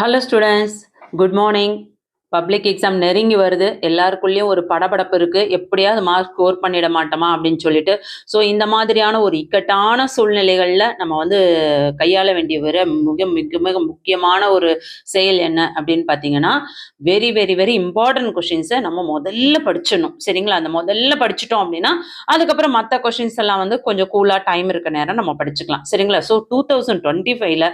Hello students, good morning. Public exam நெருங்கி வருது. எல்லாருக்குள்ளேயும் ஒரு படபடப்பு இருக்குது. எப்படியாவது மார்க் ஸ்கோர் பண்ணிட மாட்டோமா அப்படின்னு சொல்லிட்டு. ஸோ இந்த மாதிரியான ஒரு இக்கட்டான சூழ்நிலைகளில் நம்ம வந்து கையாள வேண்டிய மிக மிக மிக முக்கியமான ஒரு செயல் என்ன அப்படின்னு பார்த்தீங்கன்னா, வெரி வெரி வெரி இம்பார்ட்டன்ட் கொஷின்ஸை நம்ம முதல்ல படிச்சிடணும். சரிங்களா? அந்த முதல்ல படிச்சிட்டோம் அப்படின்னா அதுக்கப்புறம் மற்ற கொஷின்ஸ் எல்லாம் வந்து கொஞ்சம் கூலாக டைம் இருக்க நேரம் நம்ம படிச்சுக்கலாம். சரிங்களா? ஸோ 2025ல்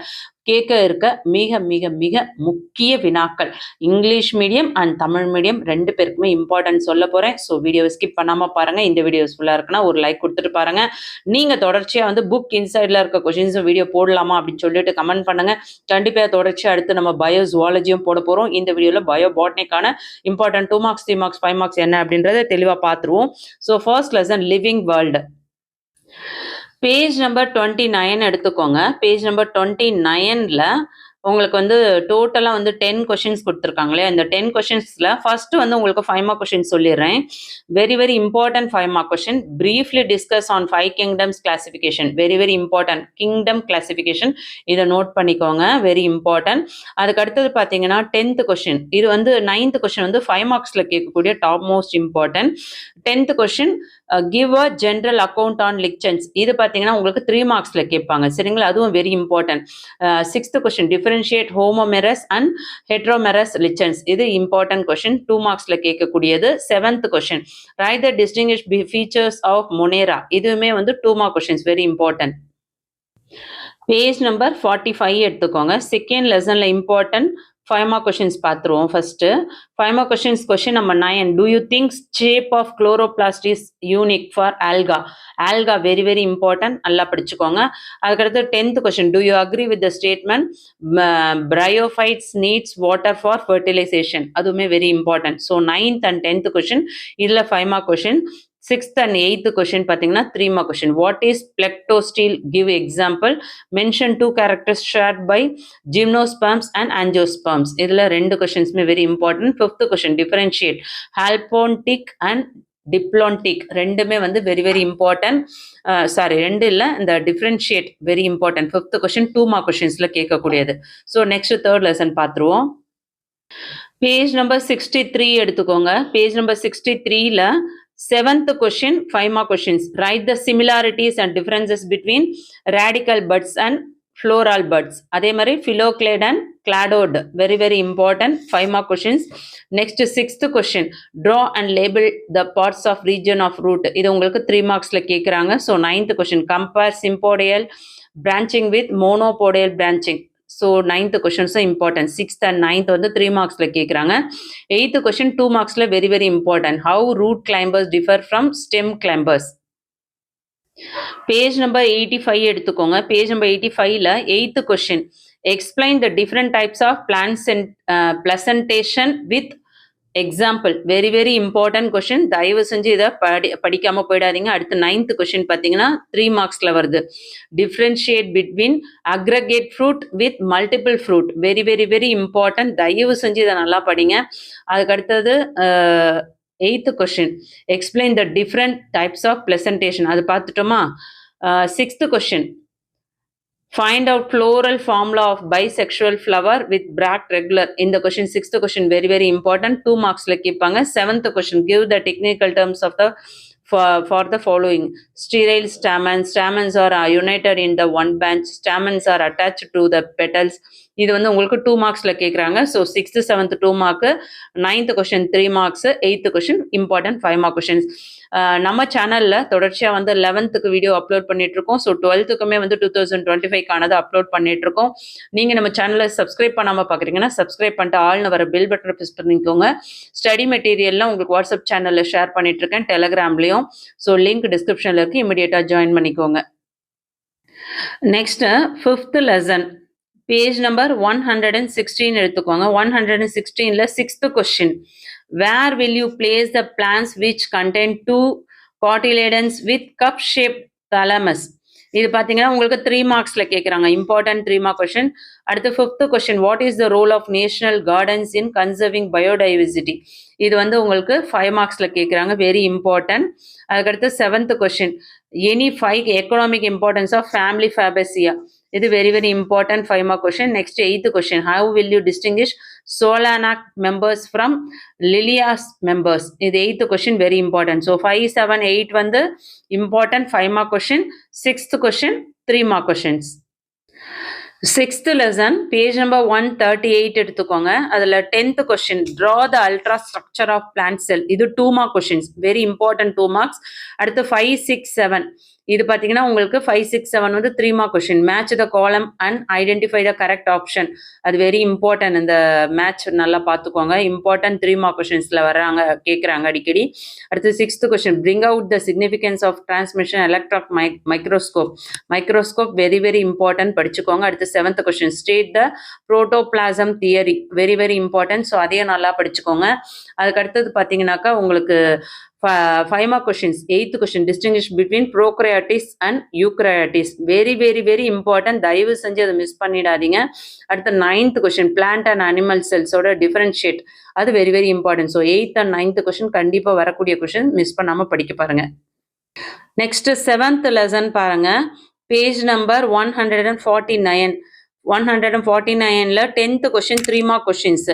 கேட்க இருக்க மிக மிக மிக முக்கிய வினாக்கள் English medium and Tamil medium ரெண்டு பேருக்குமே இம்பார்ட்டன்ட் சொல்ல போகிறேன். ஸோ வீடியோவை ஸ்கிப் பண்ணாமல் பாருங்கள். இந்த வீடியோ யூஸ்ஃபுல்லாக இருக்குன்னா ஒரு லைக் கொடுத்துட்டு பாருங்கள். நீங்கள் தொடர்ச்சியாக வந்து புக் இன்சைடில் இருக்க கொஷின்ஸும் வீடியோ போடலாமா அப்படின்னு சொல்லிட்டு கமெண்ட் பண்ணுங்கள். கண்டிப்பாக தொடர்ச்சியாக அடுத்து நம்ம பயோ ஜுவாலஜியும் போட போகிறோம். இந்த வீடியோவில் பயோ பாட்னிக்கான இம்பார்ட்டன்ட் 2 மார்க்ஸ் 3 மார்க்ஸ் 5 மார்க்ஸ் என்ன அப்படின்றத தெளிவாக பார்த்துருவோம். So first lesson living world. Page number 29 எடுத்துக்கோங்க. பேஜ் நம்பர் 29ல் உங்களுக்கு வந்து டோட்டலாக வந்து 10 கொஷின்ஸ் கொடுத்துருக்காங்க இல்லையா? இந்த 10 கொஷின்ஸில் ஃபர்ஸ்ட் வந்து உங்களுக்கு 5 மார்க் கொஷின் சொல்லிடுறேன். Very very important 5 mark question. Briefly discuss on 5 kingdoms classification. Very very important kingdom classification. இதை நோட் பண்ணிக்கோங்க, வெரி இம்பார்ட்டன்ட். அதுக்கு அடுத்தது பார்த்தீங்கன்னா 10th கொஷின். இது வந்து 9th கொஷின் வந்து 5 மார்க்ஸில் கேட்கக்கூடிய top most important. 10th question give a general account on lichens. இது பார்த்தீங்கன்னா உங்களுக்கு 3 மார்க்ஸில் கேட்பாங்க. சரிங்களா? அதுவும் very important. 6th question differentiate homoeomerous and heteromerous lichens. இது இம்பார்ட்டன்ட் கொஷின், 2 மார்க்ஸில் கேட்கக்கூடியது. 7th question write the distinguish features of Monera. இதுவுமே வந்து 2 mark questions, very important. Page number 45 எடுத்துக்கோங்க. செகண்ட் லெசனில் இம்பார்ட்டன்ட் 5 மார்க் கொஷின்ஸ் பார்த்துருவோம். First 5 mark questions. Question number 9. Do you think shape of chloroplast is unique for algae? Algae very very important, நல்லா படிச்சுக்கோங்க. அதுக்கடுத்து 10th question. Do you agree with the statement bryophytes needs water for fertilisation? அதுவுமே very important. So 9th and 10th question இதில் 5 mark question. 6th and 8th question பார்த்தீங்கன்னா 3 mark question. What is plectostele? Give example. Mention 2 characters shared by gymnosperms and angiosperms. இதில் 2 கொஷின்ஸுமே very important. 5th question differentiate haplontic and diplontic. ரெண்டுமே வந்து very very important. Sorry, ரெண்டு இல்லை, இந்த differentiate very important. 5th question 2 mark கொஷின்ஸில் கேட்கக்கூடியது. So next third lesson பார்த்துருவோம். பேஜ் நம்பர் 63 எடுத்துக்கோங்க. பேஜ் நம்பர் 63ல் 7th question 5 mark questions. Write the similarities and differences between radical buds and floral buds. அதே மாதிரி phylloclade and cladode, very very important 5 mark questions. Next 6th question. Draw and label the parts of region of root. இது உங்களுக்கு 3 மார்க்ஸில் கேட்குறாங்க. So 9th question. Compare sympodial branching with monopodial branching. So 9th கொஷின்ஸும் important. 6th and 9th வந்து 3 மார்க்ஸில் கேட்குறாங்க. 8th question 2 மார்க்ஸில் very very important. How root climbers differ from stem climbers. Page number 85 எடுத்துக்கோங்க. பேஜ் நம்பர் 85ல் 8th question. Explain the different types of placentation with example. Very very important question. தயவு செஞ்சு இதை படிக்காமல் போயிடாதீங்க. அடுத்து 9th கொஷின் பார்த்தீங்கன்னா 3 மார்க்ஸில் வருது. Differentiate between aggregate fruit with multiple fruit. Very very very important. தயவு செஞ்சு இதை நல்லா படிங்க. அதுக்கு அடுத்தது 8th question. Explain the different types of placentation. அது பார்த்துட்டோமா? 6th question. Find out floral formula of bisexual flower with bract regular. இந்த question 6th question very very important. 2 மார்க்ஸில் கேட்பாங்க. 7th question. Give the technical terms of the for the following. Sterile stamens. Stamens are united in the one branch. Stamens are attached to the petals. இது வந்து உங்களுக்கு 2 மார்க்ஸில் கேட்குறாங்க. So 6th 7th 2 mark, 9th question 3 marks, 8th question important 5 mark questions. நம்ம சேனலில் தொடர்ச்சியாக வந்து 11th video upload பண்ணிகிட்ருக்கோம். ஸோ 12th வந்து 2025க்கானது அப்லோட் பண்ணிகிட்ருக்கோம். நீங்கள் நம்ம சேனலை சப்ஸ்கிரைப் பண்ணாமல் பார்க்குறீங்கன்னா சப்ஸ்கிரைப் பண்ணிட்டு ஆள்னு வர பெல் பட்டனை ப்ரெஸ் பண்ணிக்கோங்க. ஸ்டடி மெட்டீரியல்லாம் உங்களுக்கு வாட்ஸ்அப் சேனலில் ஷேர் பண்ணிகிட்ருக்கேன், டெலகிராம்லேயும். ஸோ லிங்க் டிஸ்கிரிப்ஷனில் இருக்குது, இமிடியேட்டாக ஜாயின் பண்ணிக்கோங்க. Next 5th lesson. Page number 116 எடுத்துக்கோங்க. 116ல் 6th question. Where will you place the plants which contain 2 cotyledons with cup shaped thalamus. இது பார்த்தீங்கன்னா உங்களுக்கு 3 மார்க்ஸில் கேட்குறாங்க. Important 3 mark question. அடுத்து 5th question. What is the role of national gardens in conserving biodiversity? இது வந்து உங்களுக்கு 5 மார்க்ஸில் கேட்குறாங்க, வெரி இம்பார்ட்டன்ட். அதுக்கடுத்து 7th question. Any 5 economic importance of family Fabaceae. இது very very important 5 mark question. Next 8th question, how will you distinguish Solanac members from Lilias members? இது 8th question very important. So 5 7 8 வந்து important 5 mark question. 6th question 3 mark questions. 6th lesson page number 138 எடுத்துக்கோங்க. அதுல 10th question, draw the ultra structure of plant cell. இது 2 mark questions, very important 2 marks. அடுத்து 5 6 7 இது பாத்தீங்கன்னா உங்களுக்கு 5 6 7 வந்து 3 mark question. Match the column and identify the correct option. அது very important. இந்த மேட்ச் நல்லா பார்த்துக்கோங்க. important 3 mark questionsல வராங்க, கேட்குறாங்க அடிக்கடி. அடுத்து 6th question, bring out the significance of transmission electron microscope. Microscope very very important, படிச்சுக்கோங்க. அடுத்து 7th question, state the protoplasm theory. very very important. So அதையும் நல்லா படிச்சுக்கோங்க. அதுக்கு அடுத்தது பார்த்தீங்கன்னாக்கா உங்களுக்கு 5 mark questions. 8th question, distinguish between prokaryotes and eukaryotes. very very very important. தயவு செஞ்சு அதை மிஸ் பண்ணிடாதீங்க. அடுத்த 9th question, plant and animal cells ஓட differentiate. அது very very important. So 8th and 9th question கண்டிப்பாக வரக்கூடிய கொஷின் மிஸ் பண்ணாமல் படிக்க பாருங்க. நெக்ஸ்ட் 7th lesson பாருங்க, page number 149. 149ல 10th question 3 mark questions.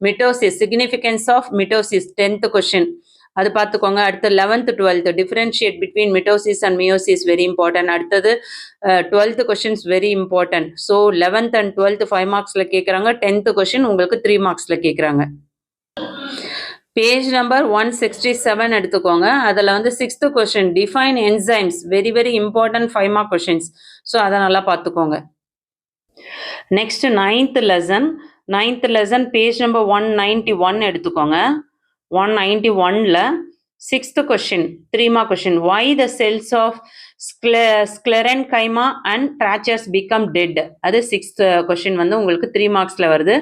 mitosis, significance of mitosis 10th question அது பார்த்துக்கோங்க. அடுத்து 11th 12th differentiate between mitosis and meiosis very important. அடுத்தது 12th questions very important. So 11th and 12th 5 marksல கேட்குறாங்க. 10th question உங்களுக்கு 3 marksல கேட்குறாங்க. Page number 167 எடுத்துக்கோங்க. அதில் வந்து 6th question, define enzymes very very important 5 mark questions. So அதை நல்லா பார்த்துக்கோங்க. Next 9th lesson page number 191 எடுத்துக்கோங்க. 191ல 6th question 3 mark question, why the cells of sclerenchyma and tracheas become dead. அது 6th question வந்து உங்களுக்கு 3 marksல வருது.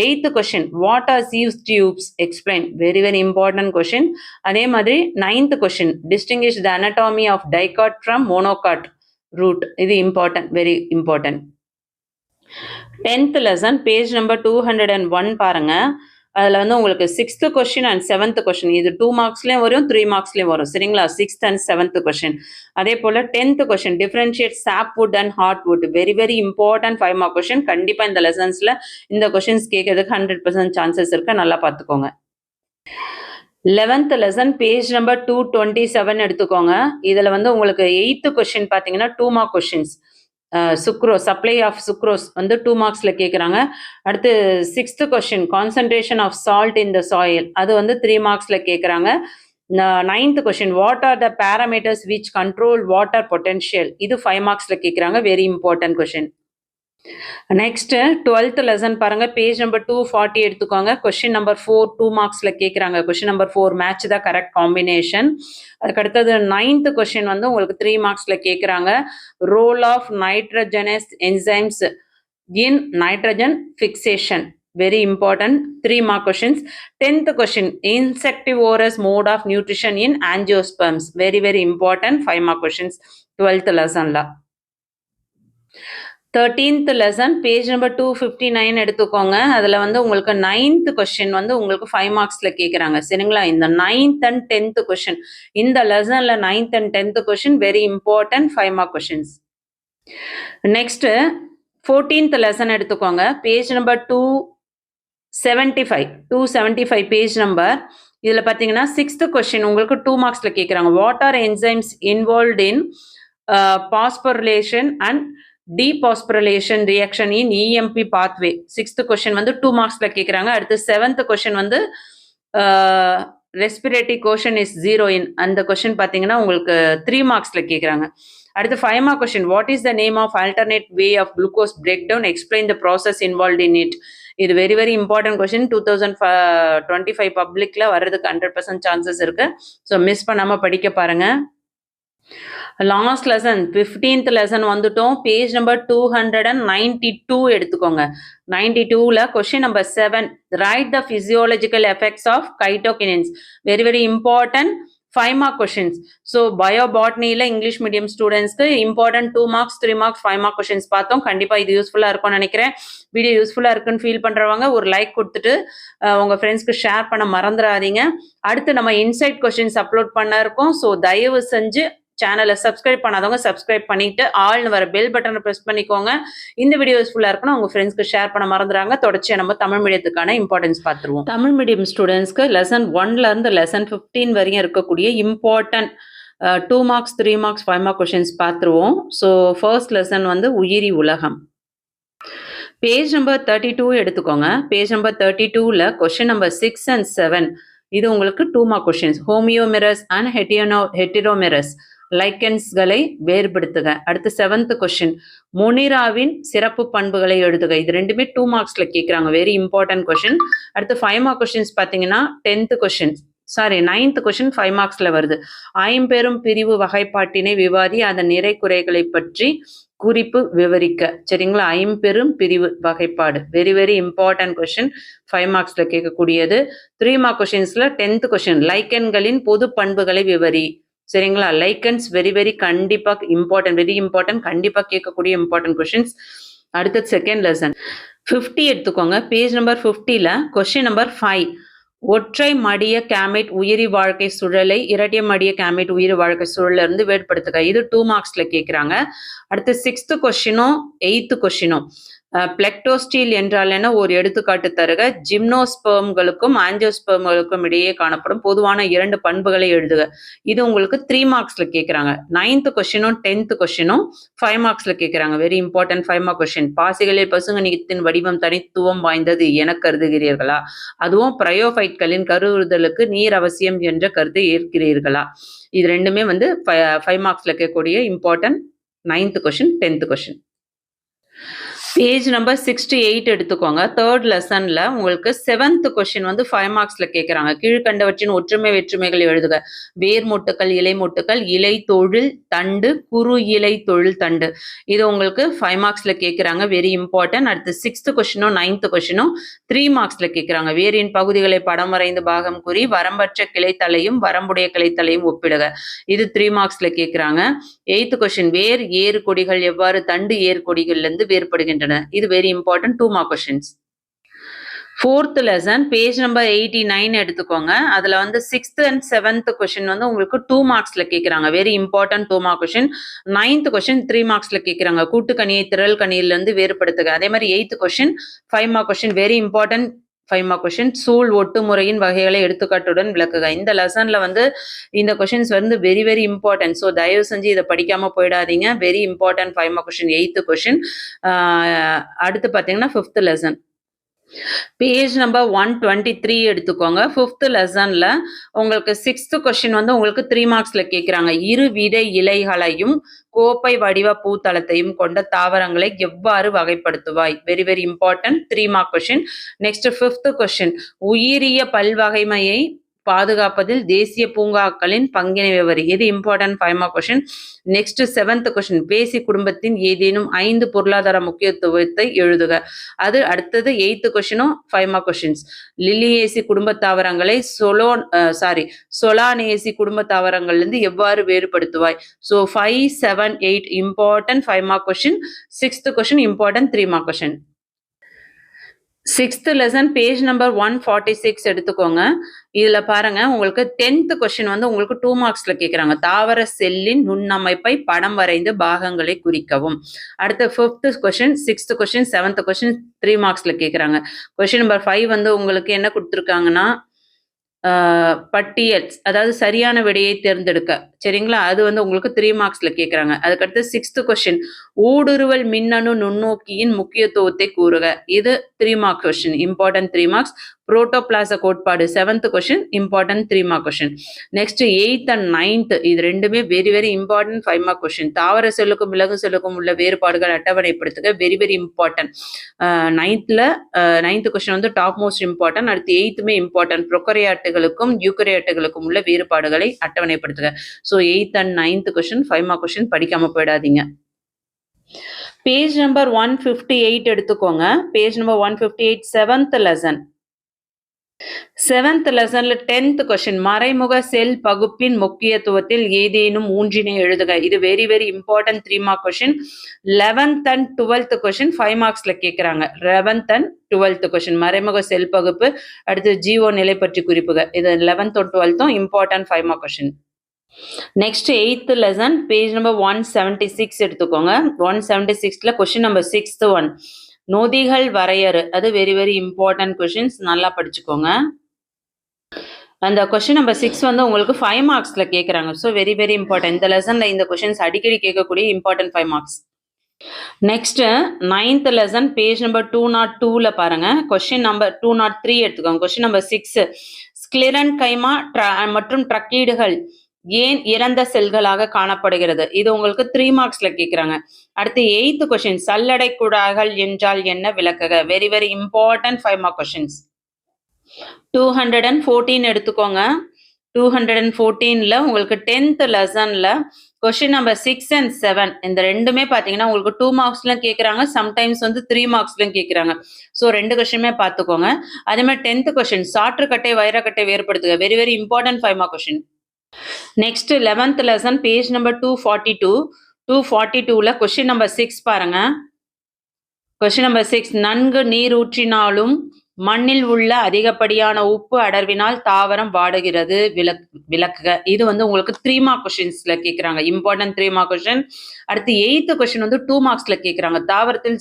8th question, what are Siev's tubes, explain. very very important question. அதே மாதிரி 9th question, distinguish the anatomy of dicot from monocot root. இது important, very important. 10th lesson page number 201 பாருங்க. அதில் வந்து உங்களுக்கு 6th question and 7th question இது 2 marksலேயும் வரும் 3 marksலேயும் வரும், சரிங்களா? 6th and 7th question. அதே போல் 10th question, differentiate sapwood and heartwood. very very important 5 mark question. கண்டிப்பாக இந்த லெசன்ஸில் இந்த கொஷின்ஸ் கேட்கறதுக்கு 100% சான்சஸ் இருக்கு, நல்லா பார்த்துக்கோங்க. 11th lesson பேஜ் நம்பர் 227 எடுத்துக்கோங்க. இதில் வந்து உங்களுக்கு 8th question பார்த்தீங்கன்னா 2 mark questions. Sucrose, supply of sucrose வந்து 2 marksல கேட்குறாங்க. அடுத்து 6th question, concentration of salt in the soil, அது வந்து 3 marksல கேட்குறாங்க. 9th question, what are the parameters which control water potential, இது 5 marksல கேட்குறாங்க, very important question. Next 12th lesson பாருங்க, பேஜ் நம்பர் 240 எடுத்துக்கோங்க. கொஸ்டின் நம்பர் 4 2 marksல கேட்குறாங்க. Question number 4 match the correct combination. அதுக்கு அடுத்தது 9th question வந்து உங்களுக்கு 3 marksல கேட்குறாங்க. Role of nitrogenase enzymes in nitrogen fixation, very important 3 mark questions. 10th question, insectivorous mode of nutrition in angiosperms, very very important 5 mark questions 12th lessonல. 13th lesson page number 259 எடுத்துக்கோங்க. அதில் வந்து உங்களுக்கு 9th question வந்து உங்களுக்கு 5 marksல கேட்குறாங்க, சரிங்களா? இந்த 9th and 10th question இந்த லெசனில் 9th and 10th question very important 5 mark questions. Next 14th lesson எடுத்துக்கோங்க. Page number 275 page number. இதில் பார்த்தீங்கன்னா 6th question உங்களுக்கு 2 marksல கேட்குறாங்க. What are enzymes involved in phosphorylation and dephosphorylation reaction in EMP pathway. 6th question வந்து 2 marksல கேட்குறாங்க. அடுத்து 7th question வந்து respiratory quotient is 0 in, அந்த question பார்த்தீங்கன்னா உங்களுக்கு 3 marksல கேட்குறாங்க. அடுத்து 5 mark question, what is the name of alternate way of glucose breakdown, explain the process involved in it. இது வெரி வெரி இம்பார்ட்டன்ட் கொஸ்டின். 2025 பப்ளிக்ல வர்றதுக்கு 100% சான்சஸ் இருக்கு. ஸோ மிஸ் பண்ணாம படிக்க பாருங்க. லாஸ்ட் லெசன் 15th lesson வந்துட்டோம். பேஜ் நம்பர் 292 எடுத்துக்கோங்க. 92ல question number 7, write the physiological effects of cytokinins, very very important 5 mark questions. So பயோபாட்னியில் இங்கிலீஷ் மீடியம் ஸ்டூடெண்ட்ஸ்க்கு important 2 marks 3 marks 5 mark questions பார்த்தோம். கண்டிப்பாக இது யூஸ்ஃபுல்லாக இருக்கும்னு நினைக்கிறேன். வீடியோ யூஸ்ஃபுல்லாக இருக்குன்னு ஃபீல் பண்ணுறவங்க ஒரு லைக் கொடுத்துட்டு உங்கள் ஃப்ரெண்ட்ஸ்க்கு ஷேர் பண்ண மறந்துடாதீங்க. அடுத்து நம்ம இன்சைட் கொஸ்டின்ஸ் அப்லோட் பண்ண இருக்கோம். ஸோ தயவு செஞ்சு சேனலை சப்ஸ்கிரைப் பண்ணாதவங்க சப்ஸ்கிரைப் பண்ணிட்டு ஆல்னு வர பெல் பட்டனை ப்ரெஸ் பண்ணிக்கோங்க. இந்த வீடியோ யூஸ்ஃபுல்லாக இருக்குன்னா உங்கள் ஃப்ரெண்ட்ஸ்க்கு ஷேர் பண்ண மறந்துறாங்க. தொடர்ச்சியாக நம்ம தமிழ் மீடியத்துக்கான இம்பார்ட்டன்ஸ் பார்த்துருவோம். தமிழ் மீடியம் ஸ்டூடெண்ட்ஸ்க்கு லெசன் 1லேருந்து லெசன் 15 வரையும் இருக்கக்கூடிய important 2 marks 3 marks 5 mark questions பார்த்துருவோம். ஸோ ஃபர்ஸ்ட் லெசன் வந்து உயிரி உலகம். பேஜ் நம்பர் 32 எடுத்துக்கோங்க. பேஜ் நம்பர் 32ல கொஷின் நம்பர் 6 and 7 இது உங்களுக்கு 2 mark questions. Homoeomerous and heteromerous லைக்கன்ஸ்களை வேறுபடுத்துக. அடுத்து 7th கொஷின் மொனிராவின் சிறப்பு பண்புகளை எழுதுக. இது ரெண்டுமே 2 மார்க்ஸ்ல கேட்குறாங்க. Very important question. அடுத்து 5 மார்க் கொஷின்ஸ் பார்த்தீங்கன்னா 10th கொஷின் 9th கொஷின் 5 மார்க்ஸ்ல வருது. ஐம்பெரும் பிரிவு வகைப்பாட்டினை விவாதி அதன் நிறை குறைகளை பற்றி குறிப்பு விவரிக்க. சரிங்களா? ஐம்பெரும் பிரிவு வகைப்பாடு வெரி வெரி இம்பார்ட்டன்ட் கொஷின். 5 மார்க்ஸ்ல கேட்கக்கூடியது. 3 மார்க் கொஷின்ஸ்ல 10th கொஷின் லைக்கன்களின் பொது பண்புகளை விவரி. சரிங்களா? லைக்கன்ஸ் வெரி வெரி கண்டிப்பா இம்பார்ட்டன்ட், வெரி இம்பார்ட்டன்ட், கண்டிப்பா கேட்கக்கூடிய இம்பார்ட்டன்ட் கொஷின்ஸ். அடுத்தது செகண்ட் லெசன் 50 எடுத்துக்கோங்க. பேஜ் நம்பர் 50ல கொஸ்டின் நம்பர் 5 ஒற்றை மடிய கேமெட் உயிரி வாழ்க்கை சூழலை இரட்டை மடிய கேமெட் உயிரி வாழ்க்கை சூழல இருந்து வேறுபடுத்துக. இது 2 மார்க்ஸ்ல கேட்குறாங்க. அடுத்து 6th கொஸ்டினும் 8th கொஸ்டினும் பிளெக்டோஸ்டீல் என்றால் என்ன ஒரு எடுத்துக்காட்டு தருக. ஜிம்னோஸ்பெர்ம்களுக்கும் ஆஞ்சியோஸ்பெர்ம்களுக்கும் இடையே காணப்படும் பொதுவான 2 பண்புகளை எழுதுக. இது உங்களுக்கு 3 மார்க்ஸ்ல கேட்குறாங்க. 9th கொஸ்டினும் 10th கொஸ்டினும் 5 மார்க்ஸ்ல கேட்குறாங்க. Very important 5 mark question. பாசிகளில் பசுங்கனிகத்தின் வடிவம் தனித்துவம் வாய்ந்தது என கருதுகிறீர்களா? அதுவும் பிரயோஃபைட்களின் கருவுறுதலுக்கு நீர் அவசியம் என்ற கருத்தை ஏற்கிறீர்களா? இது ரெண்டுமே வந்து 5 மார்க்ஸ்ல கேட்கக்கூடிய important 9th question 10th question. Page number 68 எடுத்துக்கோங்க. தேர்ட் லெசன்ல உங்களுக்கு 7th கொஸ்டின் வந்து 5 மார்க்ஸ்ல கேட்குறாங்க. கீழ்கண்டவற்றின் ஒற்றுமை வேற்றுமைகள் எழுதுக. வேர் மொட்டுக்கள், இலை மொட்டுக்கள், இலை தொழில் தண்டு, குறு இலை தொழில் தண்டு. இது உங்களுக்கு 5 மார்க்ஸ்ல கேட்குறாங்க. Very important. அடுத்து 6th கொஸ்டினும் 9th கொஸ்டினும் 3 மார்க்ஸ்ல கேட்குறாங்க. வேரின் பகுதிகளை படம் வரைந்து பாகம் கூறி வரம்பற்ற கிளைத்தலையும் வரம்புடைய கிளைத்தலையும் ஒப்பிடுக. இது 3 மார்க்ஸ்ல கேட்குறாங்க. 8th கொஸ்டின் வேர் ஏறு கொடிகள் எவ்வாறு தண்டு ஏறு கொடிகள்ல இருந்து வேறுபடுகின்றன. இது very important 2 mark questions. 4th lesson page number 89 எடுத்துக்கோங்க. அதுல வந்து 6th and 7th கொஸ்டின் வந்து உங்களுக்கு 2 மார்க்ஸ்ல கேட்குறாங்க. Very important 2 mark question. 9th question 3 மார்க்ஸ்ல கேட்குறாங்க. கூட்டுக்கணியை திரள் கணியில இருந்து வேறுபடுத்துக. அதே மாதிரி 8th question 5 mark question. Very important 5 mark question. சூழ் ஒட்டு முறையின் வகைகளை எடுத்துக்காட்டுடன் விளக்குக. இந்த லெசன்ல வந்து இந்த கொஸ்டின்ஸ் வந்து வெரி வெரி இம்பார்ட்டன்ட். ஸோ தயவு செஞ்சு இதை படிக்காம போயிடாதீங்க. Very important 5 mark question 8th question. அடுத்து பார்த்தீங்கன்னா 5th லெசன் பேஜ் நம்பர் 123 எடுத்துக்கோங்க. 5th லெசன்ல உங்களுக்கு 6th கொஸ்டின் வந்து உங்களுக்கு 3 மார்க்ஸ்ல கேட்குறாங்க. இரு விதை இலைகளையும் கோப்பை வடிவ பூத்தளத்தையும் கொண்ட தாவரங்களை எவ்வாறு வகைப்படுத்துவாய்? Very very important 3 mark question. Next 5th question உயிரிய பல்வகைமையை பாதுகாப்பதில் தேசிய பூங்காக்களின் பங்கினை விவரி. இது important 5 mark question. Next 7th question பேசி குடும்பத்தின் ஏதேனும் 5 பொருளாதார முக்கியத்துவத்தை எழுதுக. அது அடுத்தது 8th கொஸ்டினும் 5 மார்க் கொஸ்டின்ஸ். லிலியேசி குடும்ப தாவரங்களை சொலானேசி குடும்ப தாவரங்கள்லேருந்து எவ்வாறு வேறுபடுத்துவாய்? So 5, 7, 8 important 5 mark question. 6th question important 3 mark question. 6th lesson page number 146 எடுத்துக்கோங்க. இதுல பாருங்க உங்களுக்கு 10th கொஸ்டின் வந்து உங்களுக்கு 2 மார்க்ஸ்ல கேட்குறாங்க. தாவர செல்லின் நுண்ணமைப்பை படம் வரைந்து பாகங்களை குறிக்கவும். அடுத்த 5th question 6th question 7th question 3 மார்க்ஸ்ல கேட்குறாங்க. கொஸ்டின் நம்பர் 5 வந்து உங்களுக்கு என்ன கொடுத்துருக்காங்கன்னா பட்டியல், அதாவது சரியான விடையை தேர்ந்தெடுக்க. சரிங்களா? அது வந்து உங்களுக்கு 3 மார்க்ஸ்ல கேட்குறாங்க. அதுக்கடுத்து 6th கொஸ்டின் ஊடுருவல் மின்னணு நுண்ணோக்கியின் முக்கியத்துவத்தை கூறுக. இது 3 மார்க் கொஸ்டின் இம்பார்ட்டன்ட் 3 மார்க்ஸ். புரோட்டோபிளாச கோட்பாடு 7th question important 3 mark question. Next 8th and 9th இது ரெண்டுமே very very important 5 mark question. தாவர செல்லுக்கும் விலங்கு செல்லுக்கும் உள்ள வேறுபாடுகள் அட்டவணைப்படுத்துக. Very very important. 9th question வந்து டாப் மோஸ்ட் இம்பார்ட்டன்ட். அடுத்து 8th இம்பார்ட்டன்ட். ப்ரொகரியாட்டுகளுக்கும் யூக்கரியாட்டுகளுக்கும் உள்ள வேறுபாடுகளை அட்டவணைப்படுத்துக. So 8th and 9th question 5 mark question படிக்காம போயிடாதீங்க. பேஜ் நம்பர் 158 எடுத்துக்கோங்க. Page number 158 7th lesson. 7th லெசன்ல 10th question மறைமுக செல் பகுப்பின் முக்கியத்துவத்தில் ஏதேனும் ஊன்றினை எழுதுக. இது very very important 3 mark question. 11th and 12th question 5 மார்க்ஸ்ல கேட்குறாங்க. 11th and 12th கொஸ்டின் மறைமுக செல் பகுப்பு. அடுத்து ஜீவோ நிலை பற்றி குறிப்புக. இது 11th and 12th important 5 mark question. Next 8th lesson page number 176 எடுத்துக்கோங்க. 176ல கொஸ்டின் நம்பர் 6th ஒன். நொதிகள் வரையறு. அது வெரி வெரி இம்பார்ட்டன்ட் கொஸ்டின்ஸ், நல்லா படிச்சுக்கோங்க. அந்த கொஸ்டின் நம்பர் 6 வந்து உங்களுக்கு 5 மார்க்ஸ்ல கேட்குறாங்க. So very very important. இந்த லெசன்ல இந்த கொஸ்டின்ஸ் அடிக்கடி கேட்கக்கூடிய important 5 marks. Next 9th lesson page number 202ல பாருங்க. கொஸ்டின் நம்பர் 203 எடுத்துக்கோங்க. கொஸ்டின் நம்பர் 6 ஸ்க்ளிரன் கைமா மற்றும் ட்ரக்கீடுகள் ஏன் இறந்த செல்களாக காணப்படுகிறது? இது உங்களுக்கு 3 மார்க்ஸ்ல கேட்குறாங்க. அடுத்து 8th கொஸ்டின் சல்லடை குழாய்கள் என்றால் என்ன விளக்குக? Very very important 5 mark questions. 214 எடுத்துக்கோங்க. 214ல உங்களுக்கு 10th லெசன்ல கொஸ்டின் நம்பர் 6 and 7 இந்த ரெண்டுமே பார்த்தீங்கன்னா உங்களுக்கு 2 மார்க்ஸ்லையும் கேட்குறாங்க, சம்டைம்ஸ் வந்து 3 மார்க்ஸ்லையும் கேட்குறாங்க. ஸோ 2 கொஸ்டினுமே பார்த்துக்கோங்க. அதே மாதிரி 10th கொஸ்டின் சாற்றுக்கட்டை வைரக்கட்டை வேறுபடுத்துக. Very very important 5 mark question. Next 11th lesson page number 242. 242ல கொஸ்டின் நம்பர் 6 பாருங்க. கொஸ்டின் நம்பர் 6 நன்கு நீர் ஊற்றினாலும் மண்ணில் உள்ள அதிகப்படியான உப்பு அடர்வினால் தாவரம் வாடுகிறது, விளக்குக. இது வந்து உங்களுக்கு 3 மார்க் கொஸ்டின்ஸ்ல கேட்குறாங்க, இம்பார்ட்டன்ட் 3 மார்க் கொஸ்டின். அடுத்து 8th கொஸ்டின் வந்து 2 மார்க்ஸ்ல கேட்குறாங்க. தாவரத்தில்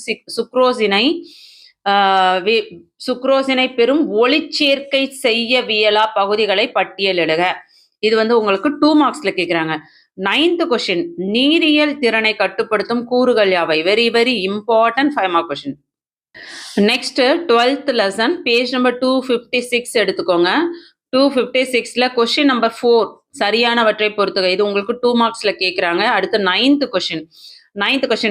சுக்ரோசினை பெறும் ஒளிச்சேர்க்கை செய்யவியலா பகுதிகளை பட்டியலிடுக. இது வந்து உங்களுக்கு 2 மார்க்ஸ்ல கேட்குறாங்க. 9th கொஸ்டின் நீரியல் திறனை கட்டுப்படுத்தும் கூறுகள் யாவை? Very very important 5 mark question. Next 12th lesson page number 256 எடுத்துக்கோங்க. 256ல கொஸ்டின் நம்பர் 4 சரியானவற்றை பொறுத்துக. இது உங்களுக்கு 2 மார்க்ஸ்ல கேட்குறாங்க. அடுத்து 9th கொஸ்டின்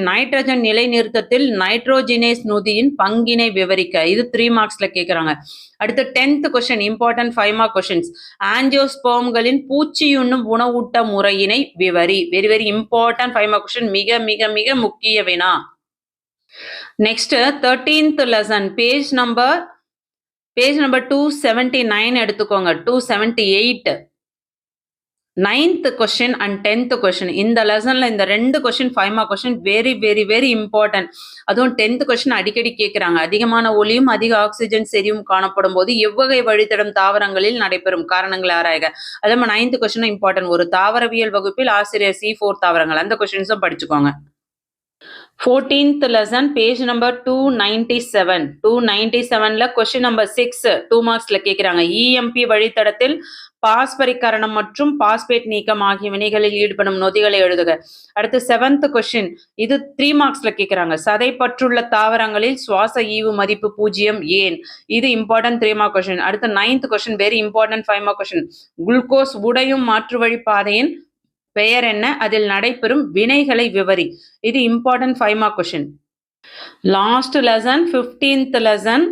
நைட்ரஜன் நிலைநிறுத்தத்தில் நைட்ரோஜினேஸ் நொதியின் பங்கினை விவரிக்க. இது 3 மார்க்ஸ்ல கேட்குறாங்க. அடுத்து 10th question important 5 mark questions. ஆஞ்சியோஸ்போம்களின் பூச்சியுண்ணும் உணவூட்ட முறையினை விவரி. Very very important 5 mark question, மிக மிக மிக முக்கிய வினா. Next 13th lesson page number 279 எடுத்துக்கோங்க. 278 9th question and 10th question. இந்த லெசன்ல இந்த 2 question 5 mark question very very very important. அதுவும் 10th கொஸ்டின் அடிக்கடி கேட்குறாங்க. அதிகமான ஒளியும் அதிக ஆக்சிஜன் செறிவும் காணப்படும் போது எவ்வகை வழித்தடம் தாவரங்களில் நடைபெறும்? காரணங்கள் ஆராய்க. அதே மாதிரி 9th கொஸ்டின் இம்பார்ட்டன்ட். ஒரு தாவரவியல் வகுப்பில் ஆசிரியர் C4 தாவரங்கள், அந்த கொஸ்டின்ஸும் படிச்சுக்கோங்க. 14th lesson page number 297. 297ல கொஸ்டின் நம்பர் 6 2 மார்க்ஸ்ல கேட்குறாங்க. இஎம்பி வழித்தடத்தில் பாஸ்பரிக் கரணம் மற்றும் பாஸ்பேட் நீக்கம் ஆகிய வினைகளில் ஈடுபடும் நொதிகளை எழுதுக. அடுத்து 7th கொஸ்டின் இது 3 மார்க்ஸ்ல கேட்குறாங்க. சதைப்பற்றுள்ள தாவரங்களில் சுவாச ஈவு மதிப்பு 0 ஏன்? இது இம்பார்ட்டன்ட் 3 மார்க் கொஸ்டின். அடுத்து 9th question very important 5 mark question. Glucose உடையும் மாற்று வழி பாதையின் பெயர் என்ன? அதில் நடைபெறும் வினைகளை விவரி. இது important 5 mark question. Last lesson 15th lesson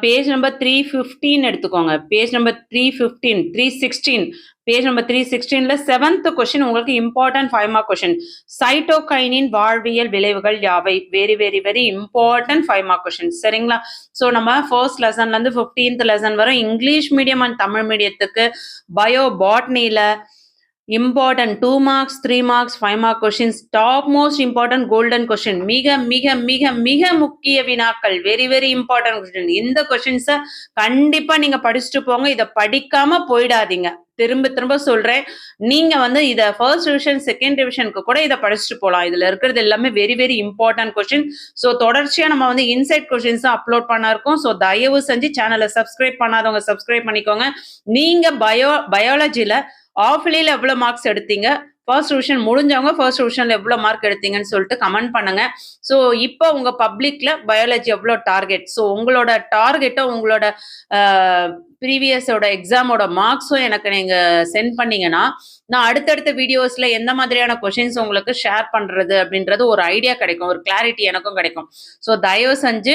page number 315 எடுத்துக்கோங்க. பேஜ் நம்பர் 316 பேஜ் நம்பர் 316ல 7th கொஸ்டின் உங்களுக்கு இம்பார்ட்டன்ட் 5 மார்க் கொஸ்டின். சைட்டோகைனின் வாழ்வியல் விளைவுகள் யாவை? Very very very important 5 mark question. சரிங்களா? ஸோ நம்ம ஃபர்ஸ்ட் லெசன்ல இருந்து 15th லெசன் வரை இங்கிலீஷ் மீடியம் அண்ட் தமிழ் மீடியத்துக்கு பயோ பாட்னில important 2 marks 3 marks 5 mark questions, top most important golden question, மிக மிக மிக மிக முக்கிய வினாக்கள், வெரி வெரி இம்பார்ட்டன்ட் கொஸ்டின். இந்த கொஸ்டின்ஸை கண்டிப்பா நீங்க படிச்சுட்டு போங்க. இதை படிக்காம போயிடாதீங்க. திரும்ப திரும்ப சொல்றேன், நீங்க வந்து இதை ஃபர்ஸ்ட் டிவிஷன் செகண்ட் டிவிஷனுக்கு கூட இதை படிச்சுட்டு போகலாம். இதுல இருக்கிறது எல்லாமே very very important question. So தொடர்ச்சியா நம்ம வந்து இன்சைட் கொஸ்டின்ஸ் அப்லோட் பண்ண இருக்கோம். ஸோ தயவு செஞ்சு சேனலை சப்ஸ்கிரைப் பண்ணாதவங்க சப்ஸ்கிரைப் பண்ணிக்கோங்க. நீங்க பயாலஜில ஆஃப்லியில் எவ்வளோ மார்க்ஸ் எடுத்தீங்க, ஃபர்ஸ்ட் டிவிஷன் முடிஞ்சவங்க ஃபர்ஸ்ட் டிவிஷனில் எவ்வளோ மார்க் எடுத்தீங்கன்னு சொல்லிட்டு கமெண்ட் பண்ணுங்க. ஸோ இப்போ உங்கள் பப்ளிக்ல பயாலஜி எவ்வளோ டார்கெட், ஸோ உங்களோட டார்கெட்டை உங்களோட ப்ரீவியஸோட எக்ஸாமோட மார்க்ஸும் எனக்கு நீங்கள் சென்ட் பண்ணீங்கன்னா நான் அடுத்தடுத்த வீடியோஸில் எந்த மாதிரியான கொஷின்ஸ் உங்களுக்கு ஷேர் பண்ணுறது அப்படின்றது ஒரு ஐடியா கிடைக்கும், ஒரு கிளாரிட்டி எனக்கும் கிடைக்கும். ஸோ தயவு செஞ்சு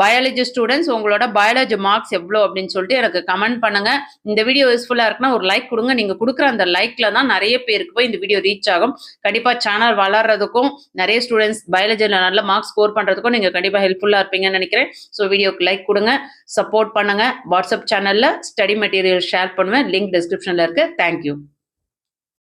பயாலஜி ஸ்டூடெண்ட்ஸ் உங்களோட பயாலஜி மார்க்ஸ் எவ்வளோ அப்படின்னு சொல்லிட்டு எனக்கு கமெண்ட் பண்ணுங்க. இந்த வீடியோ யூஸ்ஃபுல்லாக இருக்குன்னா ஒரு லைக் கொடுங்க. நீங்கள் கொடுக்குற அந்த லைக்ல தான் நிறைய பேருக்கு போய் இந்த வீடியோ ரீச் ஆகும். கண்டிப்பாக சேனல் வளர்றதுக்கும் நிறைய ஸ்டூடெண்ட்ஸ் பயாலஜியில் நல்ல மார்க்ஸ் ஸ்கோர் பண்ணுறதுக்கும் நீங்கள் கண்டிப்பாக ஹெல்ப்ஃபுல்லாக இருப்பீங்கன்னு நினைக்கிறேன். ஸோ வீடியோக்கு லைக் கொடுங்க, சப்போர்ட் பண்ணுங்க. வாட்ஸ்அப் சேனலில் ஸ்டடி மெட்டீரியல் ஷேர் பண்ணுவேன், லிங்க் டிஸ்கிரிப்ஷனில் இருக்கு. தேங்க்யூ.